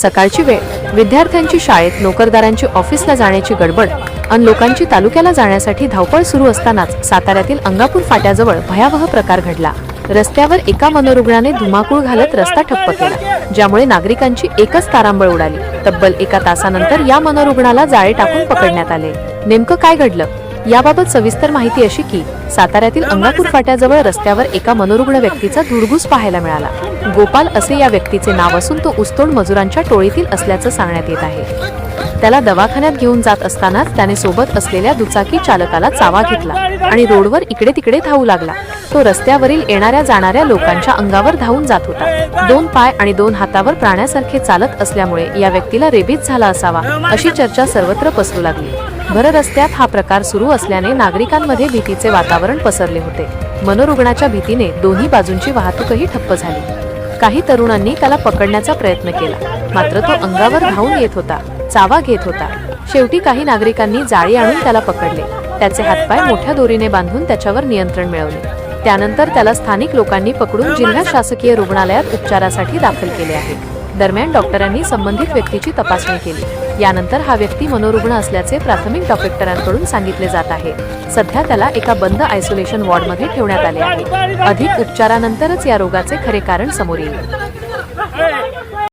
सकाळची वेळ, विद्यार्थ्यांची शाळेत, नोकरदारांची ऑफिसला जाण्याची गडबड अन लोकांची तालुक्याला जाण्यासाठी धावपळ सुरू असतानाच साताऱ्यातील अंगापूर फाट्याजवळ भयावह प्रकार घडला। रस्त्यावर एका मनोरुग्णाने धुमाकूळ घालत रस्ता ठप्प केला, ज्यामुळे नागरिकांची एकच तारांबळ उडाली। तब्बल 1 तासानंतर या मनोरुग्णाला जाळे टाकून पकडण्यात आले। नेमकं काय घडलं याबाबत सविस्तर माहिती अशी की साताऱ्यातील अंगापूर फाट्याजवळ रस्त्यावर एका मनोरुग्ण व्यक्तीचा धुडगूस पाहायला मिळाला। गोपाल असे या व्यक्तीचे नाव असून तो ऊसतोड मजुरांच्या टोळीतील असल्याचं सांगण्यात येत आहे। त्याला दवाखान्यात घेऊन जात असतानाच त्याने सोबत असलेल्या दुचाकी चालकाला चावा घेतला आणि रोडवर इकडे तिकडे धावू लागला। तो रस्त्यावरील येणाऱ्या जाणाऱ्या लोकांच्या अंगावर धावून जात होता। 2 पाय आणि 2 हातावर प्राण्यासारखे चालत असल्यामुळे या व्यक्तीला रेबीज झाला असावा अशी चर्चा सर्वत्र पसरू लागली। भर रस्त्यात हा प्रकार सुरू असल्याने नागरिकांमध्ये भीतीचे वातावरण पसरले होते। मनोरुग्णाच्या भीतीने दोन्ही बाजूंची वाहतूकही ठप्प झाली। काही तरुणांनी त्याला पकडण्याचा प्रयत्न केला, मात्र तो अंगावर धावून येत होता, चावा घेत होता। शेवटी काही नागरिकांनी जाळी आणून त्याला पकडले, त्याचे हातपाय मोठ्या दोरीने बांधून त्याच्यावर नियंत्रण मिळवले। त्यानंतर त्याला स्थानिक लोकांनी पकडून जिल्हा शासकीय रुग्णालयात उपचारासाठी दाखल केले आहे। दरम्यान डॉक्टरांनी संबंधित व्यक्तीची तपासणी केली। यानंतर हा व्यक्ती मनोरुग्ण असल्याचे प्राथमिक डॉक्टरांकडून सांगितले जात आहे। सध्या त्याला एका बंद आयसोलेशन वॉर्डमध्ये ठेवण्यात आले आहे। अधिक उपचारानंतरच या रोगाचे खरे कारण समोर येईल।